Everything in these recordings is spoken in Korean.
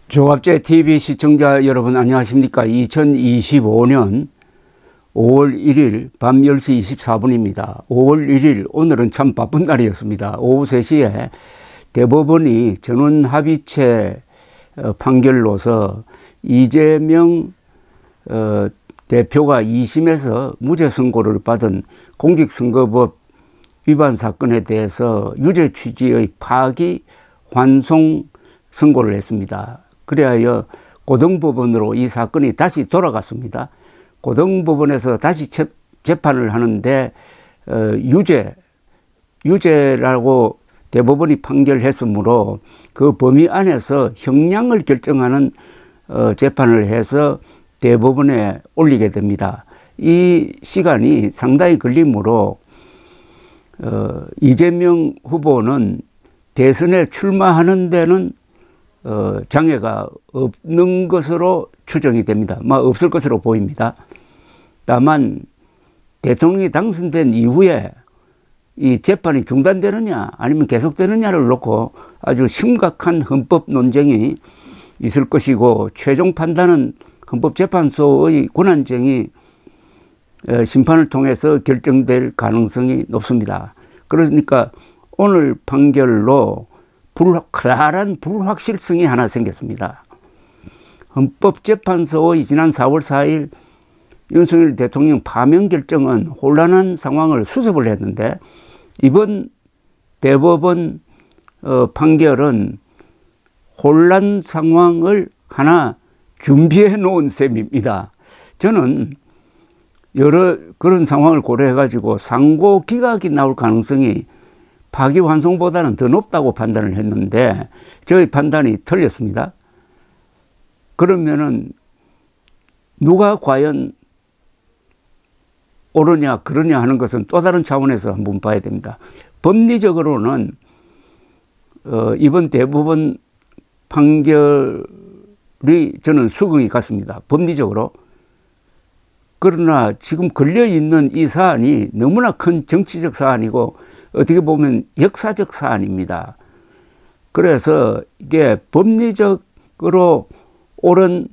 조갑제 TV 시청자 여러분 안녕하십니까. 2025년 5월 1일 밤 10시 24분입니다. 5월 1일 오늘은 참 바쁜 날이었습니다. 오후 3시에 대법원이 전원합의체 판결로서 이재명 대표가 2심에서 무죄 선고를 받은 공직선거법 위반 사건에 대해서 유죄 취지의 파기 환송 선고를 했습니다. 그래야 고등법원으로 이 사건이 다시 돌아갔습니다. 고등법원에서 다시 재판을 하는데 유죄라고 대법원이 판결했으므로 그 범위 안에서 형량을 결정하는 재판을 해서 대법원에 올리게 됩니다. 이 시간이 상당히 걸리므로 이재명 후보는 대선에 출마하는 데는 장애가 없는 것으로 추정이 됩니다. 없을 것으로 보입니다. 다만 대통령이 당선된 이후에 이 재판이 중단되느냐 아니면 계속되느냐를 놓고 아주 심각한 헌법 논쟁이 있을 것이고, 최종 판단은 헌법재판소의 권한쟁의 심판을 통해서 결정될 가능성이 높습니다. 그러니까 오늘 판결로 커다란 불확실성이 하나 생겼습니다. 헌법재판소의 지난 4월 4일 윤석열 대통령 파면 결정은 혼란한 상황을 수습을 했는데, 이번 대법원 판결은 혼란 상황을 하나 준비해 놓은 셈입니다. 저는 여러 그런 상황을 고려해 가지고 상고 기각이 나올 가능성이 파기환송보다는 더 높다고 판단을 했는데, 저희 판단이 틀렸습니다. 그러면은 누가 과연 옳으냐 그러냐 하는 것은 또 다른 차원에서 한번 봐야 됩니다. 법리적으로는 이번 대법원 판결이 저는 수긍이 갔습니다. 법리적으로. 그러나 지금 걸려있는 이 사안이 너무나 큰 정치적 사안이고 어떻게 보면 역사적 사안입니다. 그래서 이게 법리적으로 옳은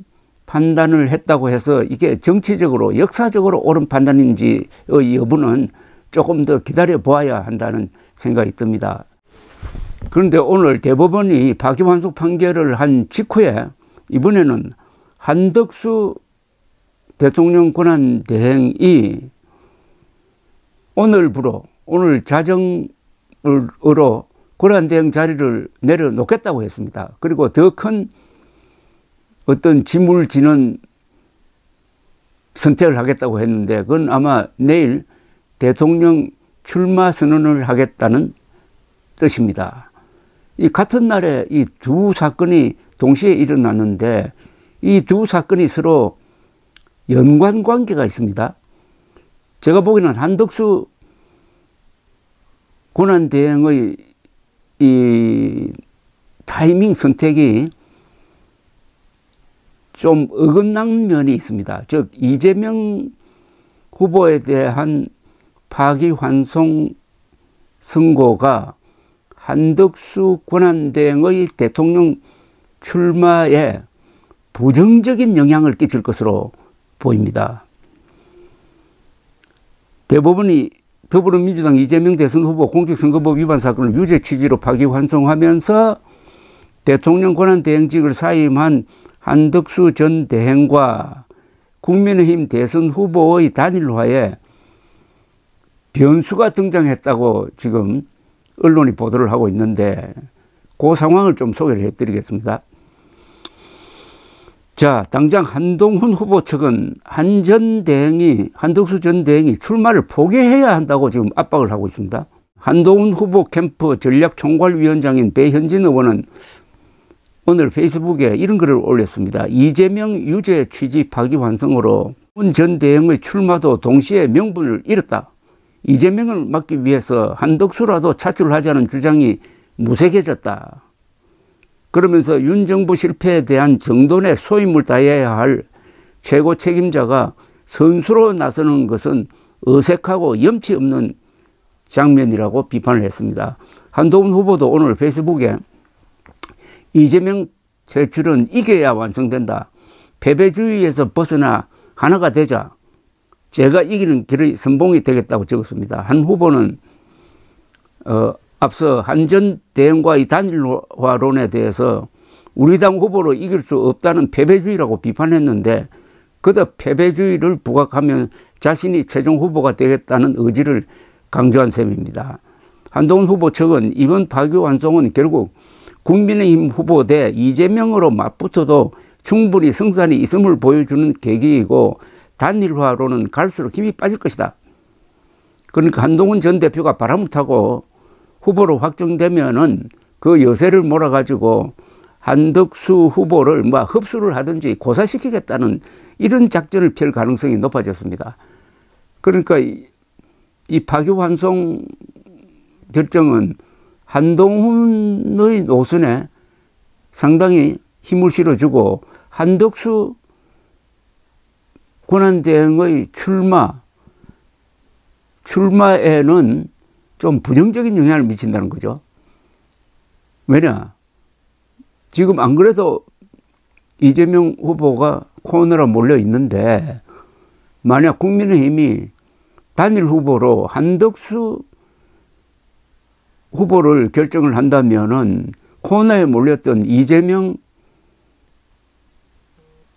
판단을 했다고 해서 이게 정치적으로 역사적으로 옳은 판단인지의 여부는 조금 더 기다려 보아야 한다는 생각이 듭니다. 그런데 오늘 대법원이 파기환송 판결을 한 직후에 이번에는 한덕수 대통령 권한대행이 오늘 자정으로 권한대행 자리를 내려놓겠다고 했습니다. 그리고 더 큰 어떤 짐을 지는 선택을 하겠다고 했는데, 그건 아마 내일 대통령 출마 선언을 하겠다는 뜻입니다. 이 같은 날에 이 두 사건이 동시에 일어났는데, 이 두 사건이 서로 연관관계가 있습니다. 제가 보기에는 한덕수 권한대행의 이 타이밍 선택이 좀 어긋난 면이 있습니다. 즉 이재명 후보에 대한 파기환송 선고가 한덕수 권한대행의 대통령 출마에 부정적인 영향을 끼칠 것으로 보입니다. 대법원이 더불어민주당 이재명 대선 후보 공직선거법 위반 사건을 유죄 취지로 파기환송하면서 대통령 권한대행직을 사임한 한덕수 전 대행과 국민의힘 대선 후보의 단일화에 변수가 등장했다고 지금 언론이 보도를 하고 있는데, 그 상황을 좀 소개를 해드리겠습니다. 자, 당장 한동훈 후보 측은 한덕수 전 대행이 출마를 포기해야 한다고 지금 압박을 하고 있습니다. 한동훈 후보 캠프 전략총괄위원장인 배현진 의원은 오늘 페이스북에 이런 글을 올렸습니다. 이재명 유죄 취지 파기환송으로 문 전 대행의 출마도 동시에 명분을 잃었다. 이재명을 막기 위해서 한덕수라도 차출하자는 주장이 무색해졌다. 그러면서 윤 정부 실패에 대한 정돈의 소임을 다해야 할 최고 책임자가 선수로 나서는 것은 어색하고 염치 없는 장면이라고 비판을 했습니다. 한동훈 후보도 오늘 페이스북에 이재명 퇴출은 이겨야 완성된다. 패배주의에서 벗어나 하나가 되자. 제가 이기는 길의 선봉이 되겠다고 적었습니다. 한 후보는 앞서 한전대행과의 단일화론에 대해서 우리 당 후보로 이길 수 없다는 패배주의라고 비판했는데 그저 패배주의를 부각하면 자신이 최종 후보가 되겠다는 의지를 강조한 셈입니다. 한동훈 후보 측은 이번 파기환송은 결국 국민의힘 후보 대 이재명으로 맞붙어도 충분히 승산이 있음을 보여주는 계기이고 단일화로는 갈수록 힘이 빠질 것이다. 그러니까 한동훈 전 대표가 바람을 타고 후보로 확정되면은 그 여세를 몰아가지고 한덕수 후보를 흡수를 하든지 고사시키겠다는 이런 작전을 펼 가능성이 높아졌습니다. 그러니까 이 파기환송 결정은 한동훈의 노선에 상당히 힘을 실어주고 한덕수 권한대행의 출마에는 좀 부정적인 영향을 미친다는 거죠. 왜냐? 지금 안 그래도 이재명 후보가 코너로 몰려 있는데 만약 국민의힘이 단일 후보로 한덕수 후보를 결정을 한다면은 코너에 몰렸던 이재명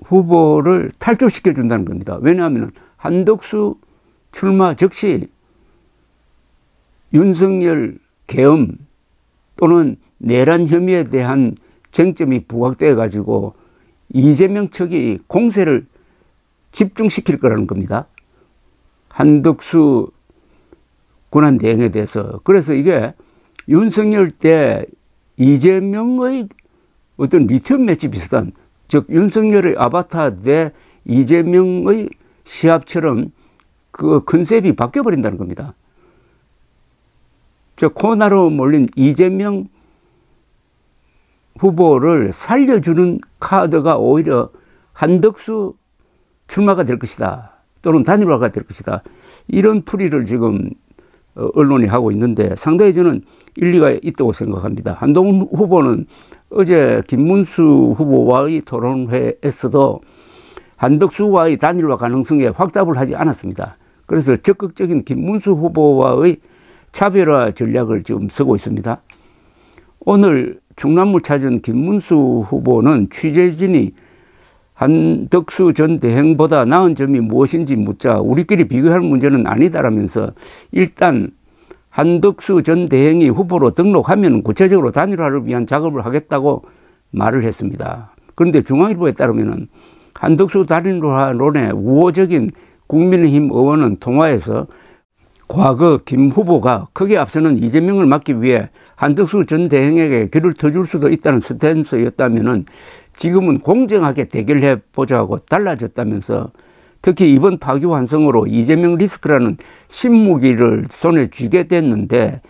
후보를 탈출시켜 준다는 겁니다. 왜냐하면 한덕수 출마 즉시 윤석열 계엄 또는 내란 혐의에 대한 쟁점이 부각되어 가지고 이재명 측이 공세를 집중시킬 거라는 겁니다. 한덕수 권한대행에 대해서. 그래서 이게 윤석열 때 이재명의 어떤 리튬 매치 비슷한, 즉 윤석열의 아바타 대 이재명의 시합처럼 그 컨셉이 바뀌어버린다는 겁니다. 저 코너로 몰린 이재명 후보를 살려주는 카드가 오히려 한덕수 출마가 될 것이다. 또는 단일화가 될 것이다. 이런 풀이를 지금 언론이 하고 있는데 상당히 저는 일리가 있다고 생각합니다. 한동훈 후보는 어제 김문수 후보와의 토론회에서도 한덕수와의 단일화 가능성에 확답을 하지 않았습니다. 그래서 적극적인 김문수 후보와의 차별화 전략을 지금 쓰고 있습니다. 오늘 충남을 찾은 김문수 후보는 취재진이 한덕수 전 대행보다 나은 점이 무엇인지 묻자 우리끼리 비교할 문제는 아니다라면서 일단 한덕수 전 대행이 후보로 등록하면 구체적으로 단일화를 위한 작업을 하겠다고 말을 했습니다. 그런데 중앙일보에 따르면 한덕수 단일화론에 우호적인 국민의힘 의원은 통화에서 과거 김 후보가 크게 앞서는 이재명을 막기 위해 한덕수 전 대행에게 길을 터줄 수도 있다는 스탠스였다면 지금은 공정하게 대결해 보자고 달라졌다면서 특히 이번 파기환송으로 이재명 리스크라는 신무기를 손에 쥐게 됐는데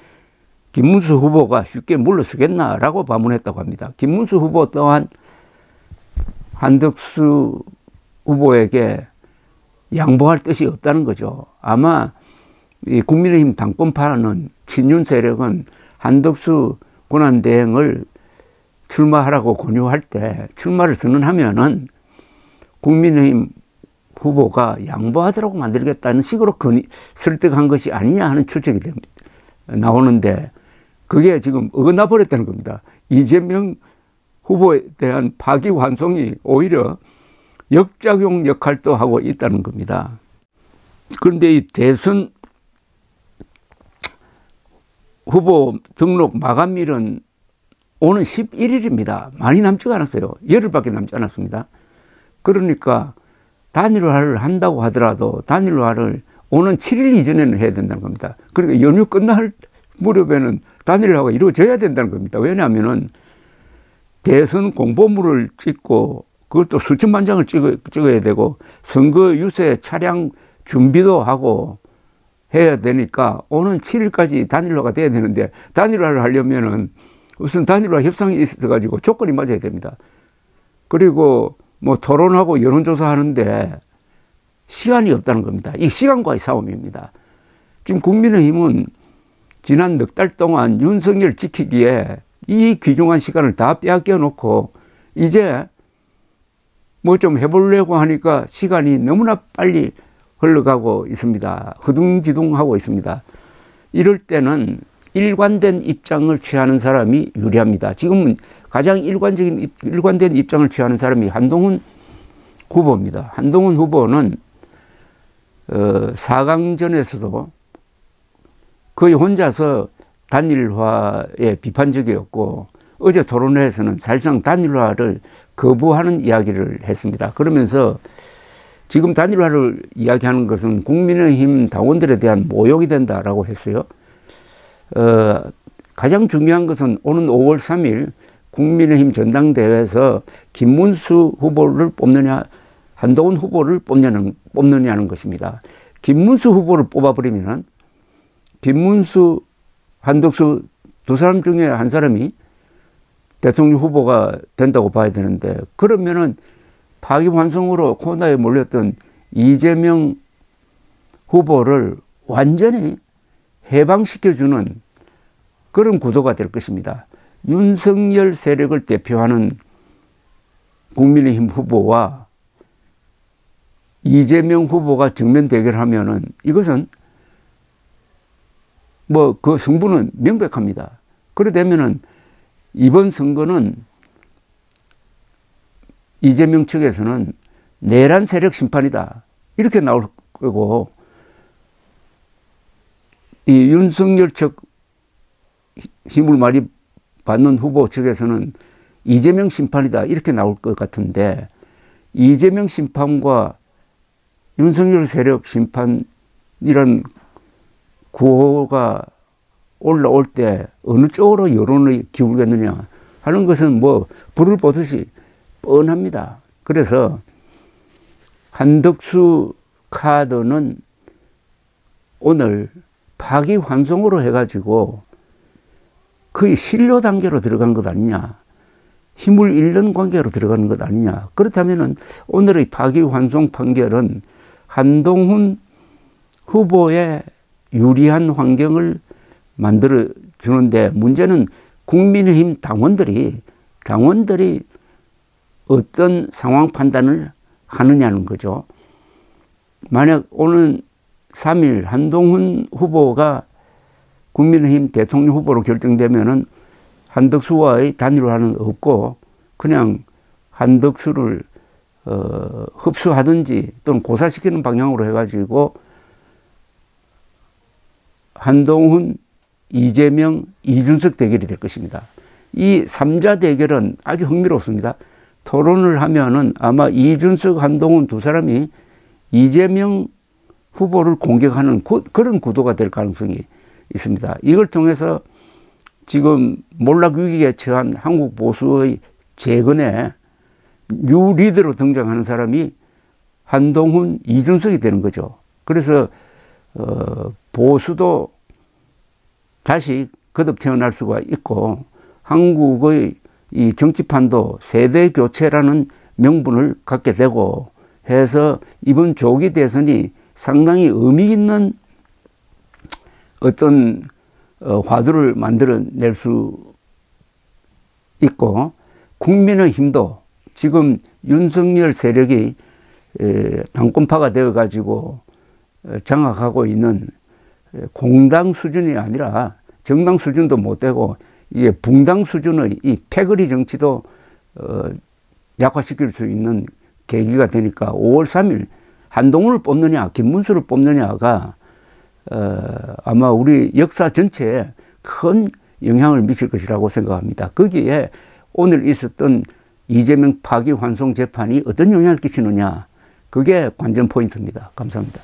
김문수 후보가 쉽게 물러서겠나라고 반문했다고 합니다. 김문수 후보 또한 한덕수 후보에게 양보할 뜻이 없다는 거죠. 아마 이 국민의힘 당권파는 친윤 세력은 한덕수 권한대행을 출마하라고 권유할 때 출마를 선언하면은 국민의힘 후보가 양보하도록 만들겠다는 식으로 설득한 것이 아니냐 하는 추측이 나오는데 그게 지금 어긋나 버렸다는 겁니다. 이재명 후보에 대한 파기환송이 오히려 역작용 역할도 하고 있다는 겁니다. 그런데 이 대선 후보 등록 마감일은 오는 11일입니다. 많이 남지가 않았어요. 열흘밖에 남지 않았습니다. 그러니까 단일화를 한다고 하더라도 단일화를 오는 7일 이전에는 해야 된다는 겁니다. 그러니까 연휴 끝날 무렵에는 단일화가 이루어져야 된다는 겁니다. 왜냐하면 대선 공보물을 찍고 그것도 수천만 장을 찍어야 되고 선거 유세 차량 준비도 하고 해야 되니까 오는 7일까지 단일화가 돼야 되는데 단일화를 하려면은 우선 단일화 협상이 있어가지고 조건이 맞아야 됩니다. 그리고 뭐 토론하고 여론조사 하는데 시간이 없다는 겁니다. 이 시간과의 싸움입니다. 지금 국민의힘은 지난 넉 달 동안 윤석열 지키기에 이 귀중한 시간을 다 빼앗겨 놓고 이제 뭐 좀 해보려고 하니까 시간이 너무나 빨리 흘러가고 있습니다. 허둥지둥하고 있습니다. 이럴 때는 일관된 입장을 취하는 사람이 유리합니다. 지금은 가장 일관된 입장을 취하는 사람이 한동훈 후보입니다. 한동훈 후보는 4강전에서도 거의 혼자서 단일화에 비판적이었고, 어제 토론회에서는 사실상 단일화를 거부하는 이야기를 했습니다. 그러면서 지금 단일화를 이야기하는 것은 국민의힘 당원들에 대한 모욕이 된다라고 했어요. 가장 중요한 것은 오는 5월 3일 국민의힘 전당대회에서 김문수 후보를 뽑느냐, 한동훈 후보를 뽑느냐는 것입니다. 김문수 후보를 뽑아버리면 김문수, 한덕수 두 사람 중에 한 사람이 대통령 후보가 된다고 봐야 되는데, 그러면은 파기환송으로 코너에 몰렸던 이재명 후보를 완전히 해방시켜주는 그런 구도가 될 것입니다. 윤석열 세력을 대표하는 국민의힘 후보와 이재명 후보가 정면 대결하면은 이것은 뭐 그 승부는 명백합니다. 그래 되면은 이번 선거는 이재명 측에서는 내란 세력 심판이다 이렇게 나올 거고, 이 윤석열 측 힘을 많이 받는 후보 측에서는 이재명 심판이다 이렇게 나올 것 같은데, 이재명 심판과 윤석열 세력 심판이란 구호가 올라올 때 어느 쪽으로 여론이 기울겠느냐 하는 것은 뭐 불을 보듯이 뻔합니다. 그래서 한덕수 카드는 오늘 파기환송으로 해가지고 거의 실효 단계로 들어간 것 아니냐, 힘을 잃는 관계로 들어가는 것 아니냐. 그렇다면 오늘의 파기환송 판결은 한동훈 후보의 유리한 환경을 만들어 주는데, 문제는 국민의힘 당원들이 어떤 상황 판단을 하느냐는 거죠. 만약 오는 3일 한동훈 후보가 국민의힘 대통령 후보로 결정되면은 한덕수와의 단일화는 없고 그냥 한덕수를 흡수하든지 또는 고사시키는 방향으로 해가지고 한동훈, 이재명, 이준석 대결이 될 것입니다. 이 3자 대결은 아주 흥미롭습니다. 토론을 하면은 아마 이준석, 한동훈 두 사람이 이재명 후보를 공격하는 그런 구도가 될 가능성이 있습니다. 이걸 통해서 지금 몰락 위기에 처한 한국 보수의 재건에 뉴 리더로 등장하는 사람이 한동훈, 이준석이 되는 거죠. 그래서 보수도 다시 거듭 태어날 수가 있고, 한국의 이 정치판도 세대 교체라는 명분을 갖게 되고 해서 이번 조기 대선이 상당히 의미 있는 어떤 화두를 만들어낼 수 있고, 국민의힘도 지금 윤석열 세력이 당권파가 되어가지고 장악하고 있는 공당 수준이 아니라 정당 수준도 못 되고 이게 붕당 수준의 이 패거리 정치도 약화시킬 수 있는 계기가 되니까 5월 3일 한동훈을 뽑느냐 김문수를 뽑느냐가 아마 우리 역사 전체에 큰 영향을 미칠 것이라고 생각합니다. 거기에 오늘 있었던 이재명 파기환송 재판이 어떤 영향을 끼치느냐, 그게 관전 포인트입니다. 감사합니다.